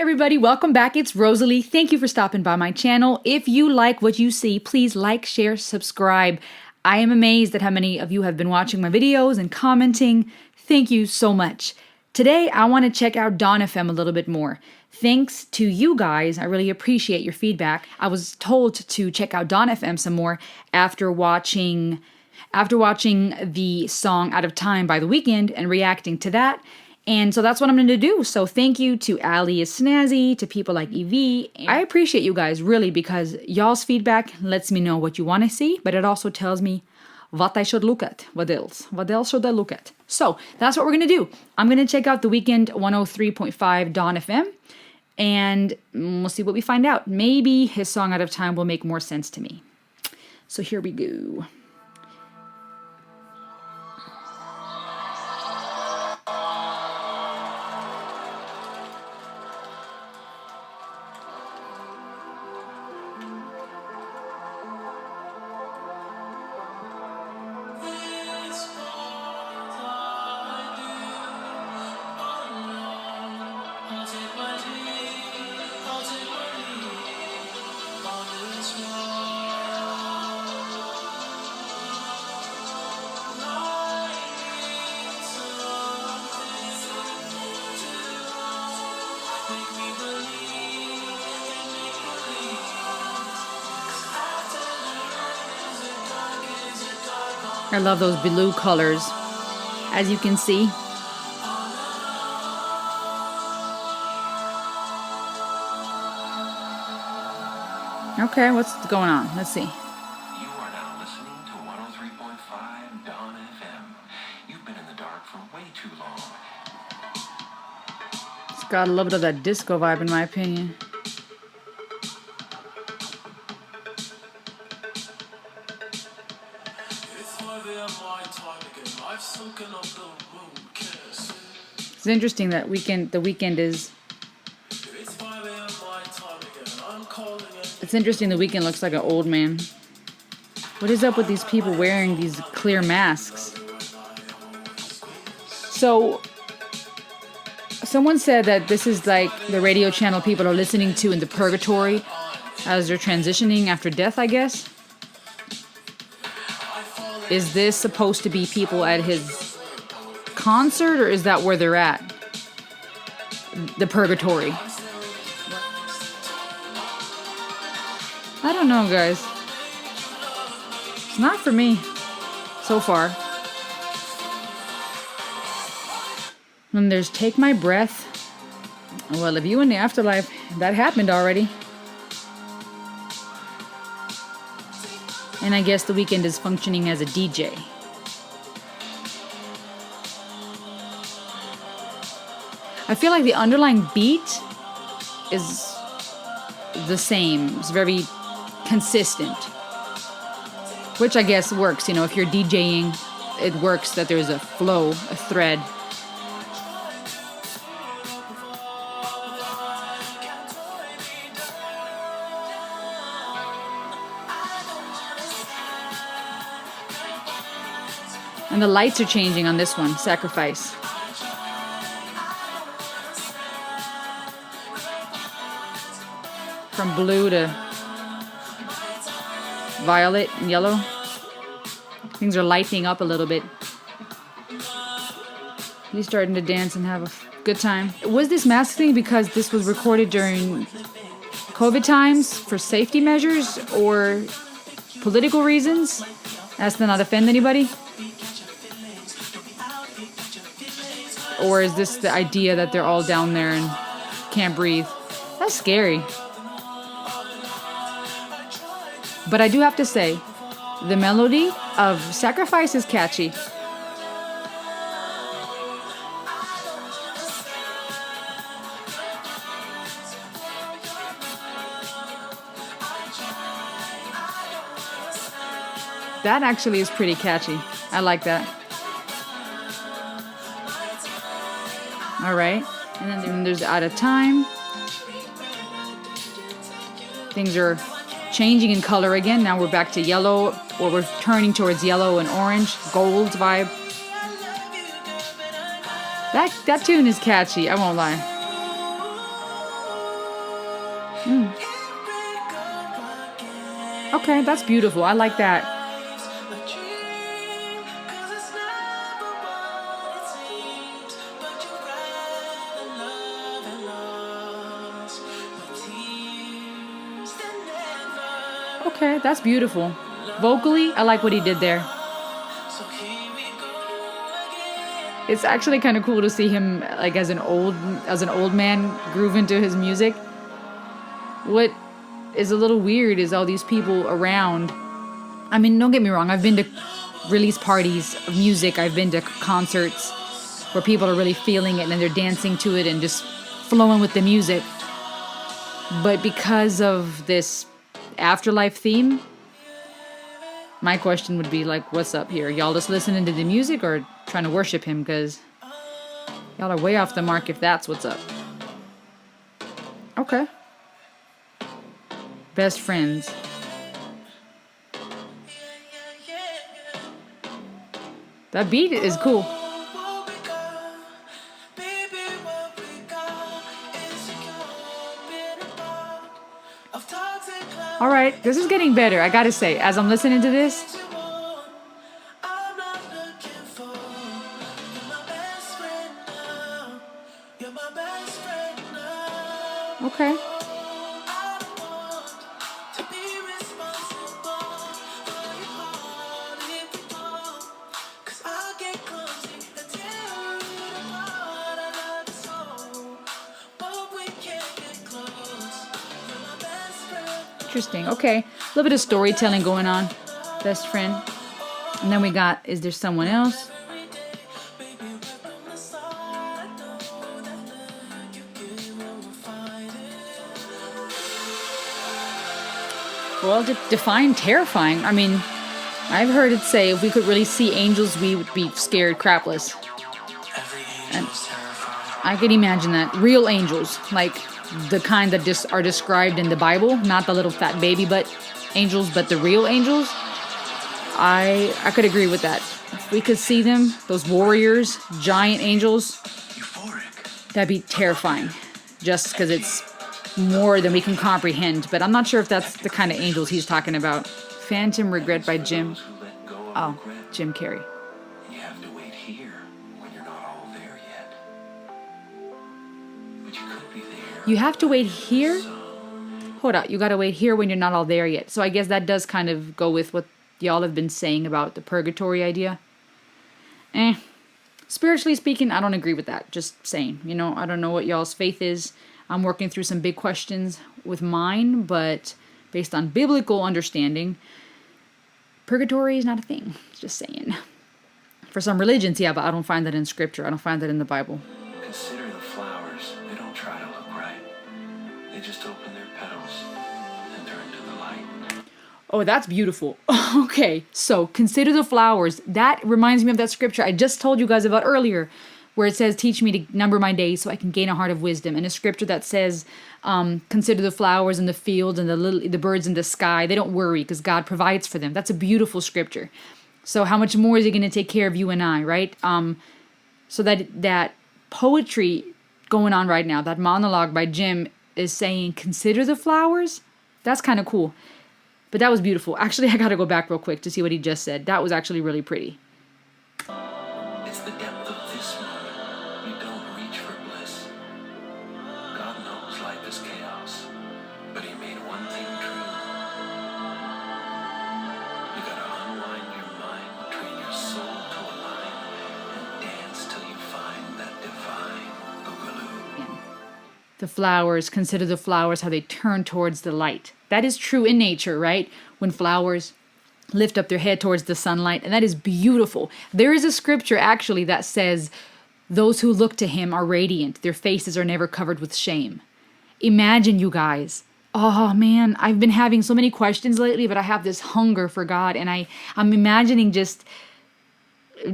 everybody, welcome back. It's Rosalie. Thank you for stopping by my channel. If you like what you see, please like, share, subscribe. I am amazed at how many of you have been watching my videos and commenting. Thank you so much. Today, I want to check out Dawn FM a little bit more. Thanks to you guys, I really appreciate your feedback. I was told to check out Dawn FM some more after watching the song Out of Time by The Weeknd and reacting to that. And so that's what I'm going to do. So thank you to Ali is Snazzy, to people like Evie. I appreciate you guys, really, because y'all's feedback lets me know what you want to see, but it also tells me what I should look at. What else? What else should I look at? So that's what we're going to do. I'm going to check out The Weeknd 103.5 Dawn FM, and we'll see what we find out. Maybe his song Out of Time will make more sense to me. So here we go. I love those blue colors, as you can see. Okay, what's going on? Let's see. You are now listening to 103.5 Dawn FM. You've been in the dark for way too long. It's got a little bit of that disco vibe, in my opinion. It's interesting that The Weeknd is. It's interesting The Weeknd looks like an old man. What is up with these people wearing these clear masks? So, someone said that this is like the radio channel people are listening to in the purgatory as they're transitioning after death, I guess. Is this supposed to be people at his concert, or is that where they're at? The purgatory. I don't know, guys. It's not for me so far. And there's Take My Breath. Well, if you in the afterlife, that happened already. And I guess The Weeknd is functioning as a DJ. I feel like the underlying beat is the same. It's very consistent. Which I guess works, you know, if you're DJing, it works that there's a flow, a thread. And the lights are changing on this one, Sacrifice. From blue to violet and yellow. Things are lighting up a little bit. He's starting to dance and have a good time. Was this mask thing because this was recorded during COVID times for safety measures or political reasons? As to not offend anybody? Or is this the idea that they're all down there and can't breathe? That's scary. But I do have to say, the melody of Sacrifice is catchy. That actually is pretty catchy. I like that. All right. And then there's Out of Time. Things are changing in color again. Now we're back to yellow, or we're turning towards yellow and orange, gold vibe. That tune is catchy, I won't lie. Okay, that's beautiful. I like that. Okay, that's beautiful. Vocally, I like what he did there. It's actually kind of cool to see him like as an old man groove into his music. What is a little weird is all these people around. I mean, don't get me wrong, I've been to release parties of music, I've been to concerts where people are really feeling it and they're dancing to it and just flowing with the music. But because of this afterlife theme, my question would be like, what's up here? Y'all just listening to the music or trying to worship him? Because y'all are way off the mark if that's what's up. Okay. Best friends. That beat is cool. All right, this is getting better, I gotta say. As I'm listening to this, okay. Interesting. Okay. A little bit of storytelling going on. Best friend. And then we got, is there someone else? Well, define terrifying. I mean, I've heard it say if we could really see angels, we would be scared crapless. And I could imagine that. Real angels, like the kind that just are described in the Bible, not the little fat baby butt angels, but the real angels. I could agree with that. If we could see them, those warriors, giant angels, that'd be terrifying. Just because it's more than we can comprehend. But I'm not sure if that's the kind of angels he's talking about. Phantom Regret by Jim. Oh, Jim Carrey. You have to wait here when you're not all there yet. But you could be there. You have to wait here? Hold up, you gotta wait here when you're not all there yet. So I guess that does kind of go with what y'all have been saying about the purgatory idea. Spiritually speaking, I don't agree with that. Just saying. You know, I don't know what y'all's faith is. I'm working through some big questions with mine, but based on biblical understanding, purgatory is not a thing. Just saying. For some religions, yeah, but I don't find that in scripture. I don't find that in the Bible. Consider the flowers. They don't try to look right. They just open their petals and turn to the light. Oh, that's beautiful. Okay, so consider the flowers. That reminds me of that scripture I just told you guys about earlier, where it says, teach me to number my days so I can gain a heart of wisdom. And a scripture that says, consider the flowers in the field and the birds in the sky. They don't worry because God provides for them. That's a beautiful scripture. So how much more is he going to take care of you and I, right? So that poetry going on right now, that monologue by Jim is saying, consider the flowers. That's kind of cool. But that was beautiful. Actually, I got to go back real quick to see what he just said. That was actually really pretty. It's the depth of this moment. You don't reach for bliss. God knows life is chaos, but he made one thing true. You gotta unwind your mind, train your soul to align, and dance till you find that divine boogaloo. The flowers, consider the flowers, how they turn towards the light. That is true in nature, right? When flowers lift up their head towards the sunlight, and that is beautiful. There is a scripture actually that says, those who look to him are radiant. Their faces are never covered with shame. Imagine, you guys. Oh man, I've been having so many questions lately, but I have this hunger for God, and I'm imagining just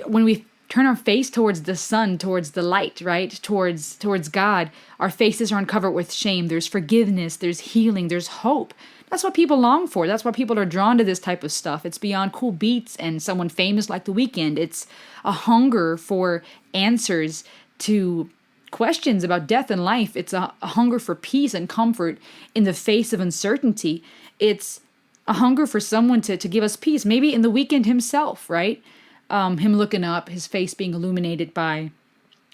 when we turn our face towards the sun, towards the light, right? Towards God, our faces are uncovered with shame. There's forgiveness, there's healing, there's hope. That's what people long for. That's why people are drawn to this type of stuff. It's beyond cool beats and someone famous like The Weeknd. It's a hunger for answers to questions about death and life. It's a hunger for peace and comfort in the face of uncertainty. It's a hunger for someone to give us peace. Maybe in the Weeknd himself, right? Him looking up, his face being illuminated by,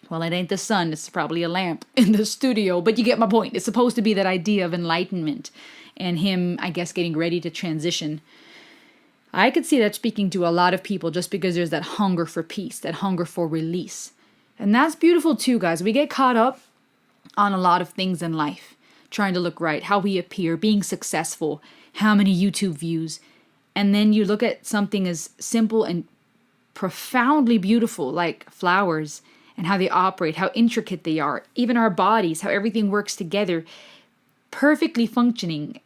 well, it ain't the sun, it's probably a lamp in the studio, but you get my point. It's supposed to be that idea of enlightenment and him, I guess, getting ready to transition. I could see that speaking to a lot of people just because there's that hunger for peace, that hunger for release. And that's beautiful too, guys. We get caught up on a lot of things in life, trying to look right, how we appear, being successful, how many YouTube views. And then you look at something as simple and profoundly beautiful, like flowers, and how they operate, how intricate they are, even our bodies, how everything works together, perfectly functioning.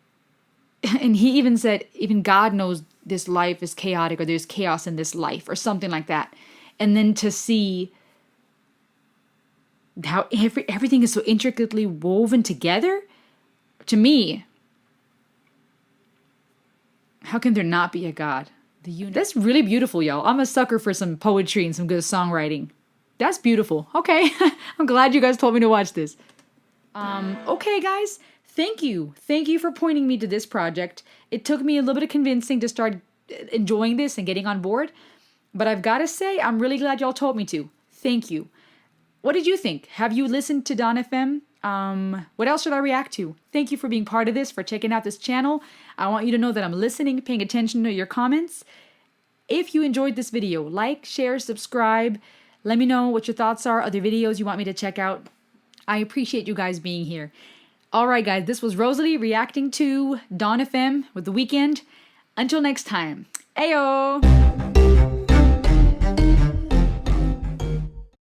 And he even said, even God knows this life is chaotic, or there's chaos in this life, or something like that. And then to see how everything is so intricately woven together, to me, how can there not be a God? That's really beautiful, y'all. I'm a sucker for some poetry and some good songwriting. That's beautiful. Okay. I'm glad you guys told me to watch this. Okay, guys. Thank you. Thank you for pointing me to this project. It took me a little bit of convincing to start enjoying this and getting on board. But I've got to say, I'm really glad y'all told me to. Thank you. What did you think? Have you listened to Dawn FM? What else should I react to? Thank you for being part of this, for checking out this channel. I want you to know that I'm listening, paying attention to your comments. If you enjoyed this video, like, share, subscribe. Let me know what your thoughts are, other videos you want me to check out. I appreciate you guys being here. All right, guys, this was Rosalie reacting to Dawn FM with The Weeknd. Until next time, ayo!